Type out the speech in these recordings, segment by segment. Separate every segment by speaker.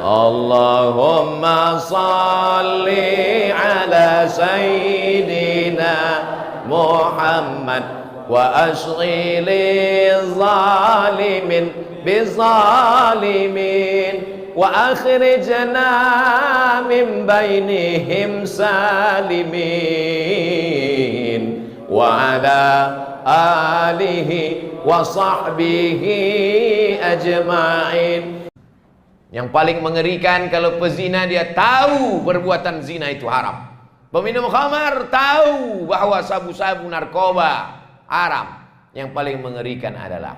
Speaker 1: Allahumma salli ala sayyidina Muhammad wa ashghili zalimin bizalimin wa akhrijna min bainihim salimin wa ala alihi wa sahbihi ajma'in. Yang paling mengerikan kalau pezina dia tahu perbuatan zina itu haram. Peminum khamar tahu bahwa sabu-sabu narkoba haram. Yang paling mengerikan adalah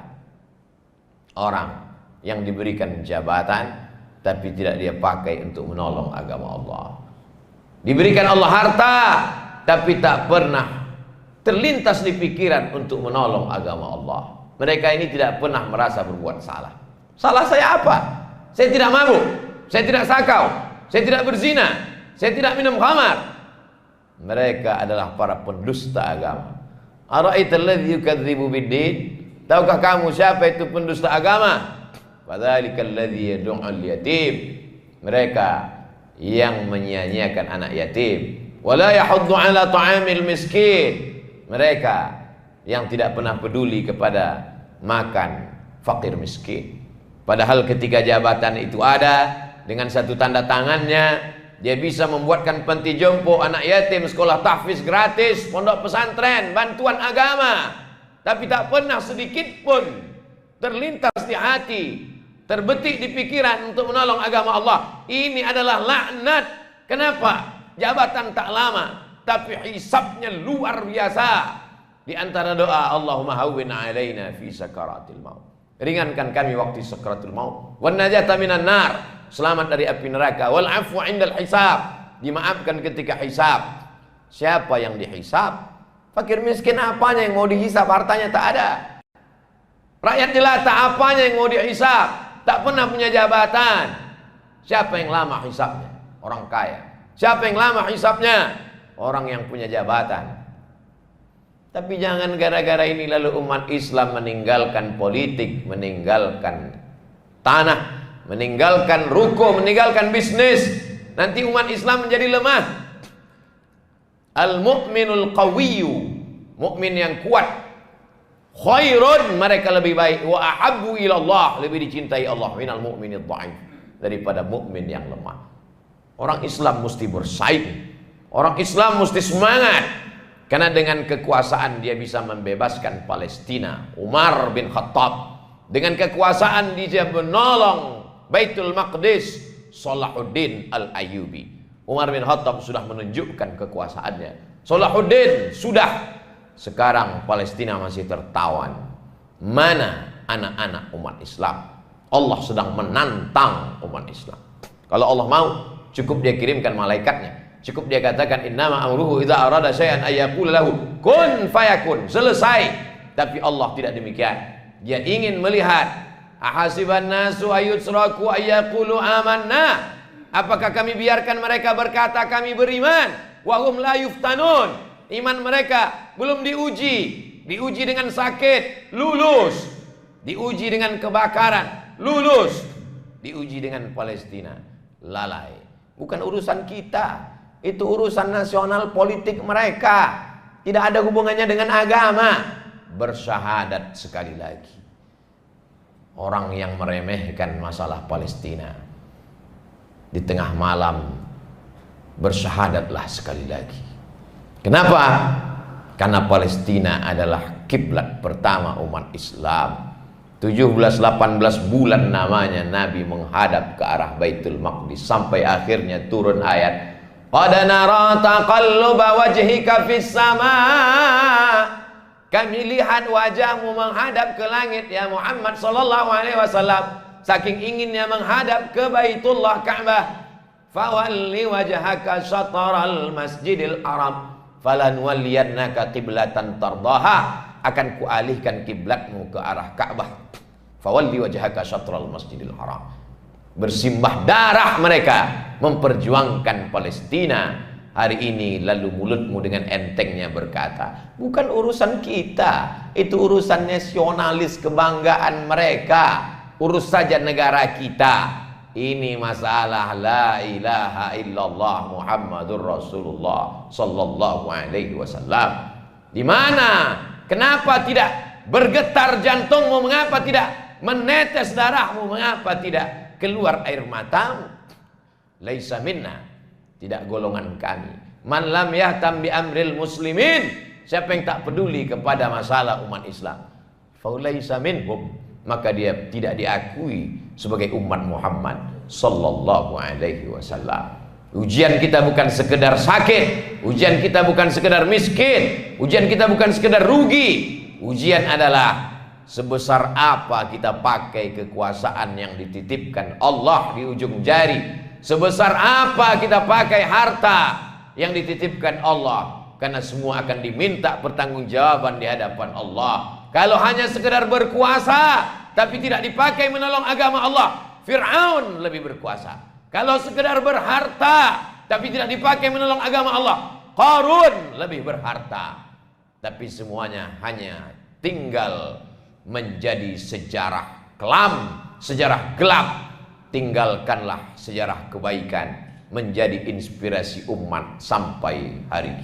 Speaker 1: orang yang diberikan jabatan tapi tidak dia pakai untuk menolong agama Allah. Diberikan Allah harta tapi tak pernah terlintas di pikiran untuk menolong agama Allah. Mereka ini tidak pernah merasa berbuat salah. Salah saya apa? Saya tidak mabuk, saya tidak sakau, saya tidak berzina, saya tidak minum khamar. Mereka adalah para pendusta agama. Ara'aital ladzi yukadzibu biddin? Tahukah kamu siapa itu pendusta agama? Fadzalikal ladzi yad'ul yatim. Mereka yang menyia-nyiakan anak yatim. Wala yahuddu 'ala ta'amil miskin. Mereka yang tidak pernah peduli kepada makan fakir miskin. Padahal ketika jabatan itu ada, dengan satu tanda tangannya dia bisa membuatkan panti jompo, anak yatim, sekolah tahfiz gratis, pondok pesantren, bantuan agama. Tapi tak pernah sedikit pun terlintas di hati, terbetik di pikiran untuk menolong agama Allah. Ini adalah laknat. Kenapa? Jabatan tak lama, tapi hisabnya luar biasa. Di antara doa, Allahumma hawwin alaina fi sakaratil maut. Ringankan kami waktu sakratul maut. Wan najata minan nar. Selamat dari api neraka. Wal afwa indal hisab. Dimaafkan ketika hisab. Siapa yang dihisab? Fakir miskin apanya yang mau dihisab? Hartanya tak ada. Rakyat jelata apanya yang mau dihisab? Tak pernah punya jabatan. Siapa yang lama hisabnya? Orang kaya. Siapa yang lama hisabnya? Orang yang punya jabatan. Tapi jangan gara-gara ini lalu umat Islam meninggalkan politik, meninggalkan tanah, meninggalkan ruko, meninggalkan bisnis. Nanti umat Islam menjadi lemah. Al-mu'minul qawiyyu, mukmin yang kuat, khairun, mereka lebih baik, wa ahabbu ilallah, lebih dicintai Allah, minal mu'minid dha'if, daripada mukmin yang lemah. Orang Islam mesti bersaing. Orang Islam mesti semangat. Karena dengan kekuasaan dia bisa membebaskan Palestina. Umar bin Khattab dengan kekuasaan dia menolong Baitul Maqdis, Salahuddin Al-Ayyubi. Umar bin Khattab sudah menunjukkan kekuasaannya. Salahuddin sudah. Sekarang Palestina masih tertawan. Mana anak-anak umat Islam? Allah sedang menantang umat Islam. Kalau Allah mau, cukup dia kirimkan malaikatnya. Cukup dia katakan innama amruhu idza arada syai'an ayyaqul lahu kun fayakun. Selesai. Tapi Allah tidak demikian. Dia ingin melihat ahasiban nasu ayutsraku ayyaqulu amanna. Apakah kami biarkan mereka berkata kami beriman wa hum la yuftanun. Iman mereka belum diuji. Diuji dengan sakit, lulus. Diuji dengan kebakaran, lulus. Diuji dengan Palestina, lalai. Bukan urusan kita. Itu urusan nasional politik mereka. Tidak ada hubungannya dengan agama. Bersyahadat sekali lagi. Orang yang meremehkan masalah Palestina, di tengah malam bersyahadatlah sekali lagi. Kenapa? Karena Palestina adalah kiblat pertama umat Islam. 17-18 bulan namanya Nabi menghadap ke arah Baitul Maqdis. Sampai akhirnya turun ayat, qad nara taqalluba wajhika fis sama. Kami lihat wajahmu menghadap ke langit ya Muhammad sallallahu alaihi wasallam. Saking inginnya menghadap ke Baitullah Ka'bah. Fawalli wajhaka syatral Masjidil Haram falanwalliyannaka qiblatan tardaha. Akan kualihkan kiblatmu ke arah Ka'bah. Fawalli wajhaka syatral Masjidil Haram. Bersimbah darah mereka memperjuangkan Palestina hari ini, lalu mulutmu dengan entengnya berkata, bukan urusan kita, itu urusan nasionalis kebanggaan mereka. Urus saja negara kita. Ini masalah la ilaha illallah Muhammadur Rasulullah sallallahu alaihi wasallam. Di mana? Kenapa tidak bergetar jantungmu? Mengapa tidak menetes darahmu? Mengapa tidak keluar air matamu? Laisa minna, tidak golongan kami. Man lam yahtam bi amril muslimin, siapa yang tak peduli kepada masalah umat Islam, faulaisa minhum, maka dia tidak diakui sebagai umat Muhammad sallallahu alaihi wasallam. Ujian kita bukan sekedar sakit, ujian kita bukan sekedar miskin, ujian kita bukan sekedar rugi. Ujian adalah sebesar apa kita pakai kekuasaan yang dititipkan Allah di ujung jari, sebesar apa kita pakai harta yang dititipkan Allah, karena semua akan diminta pertanggungjawaban di hadapan Allah. Kalau hanya sekedar berkuasa tapi tidak dipakai menolong agama Allah, Fir'aun lebih berkuasa. Kalau sekedar berharta tapi tidak dipakai menolong agama Allah, Qarun lebih berharta. Tapi semuanya hanya tinggal menjadi sejarah kelam, sejarah gelap. Tinggalkanlah sejarah kebaikan menjadi inspirasi umat sampai hari kiamat.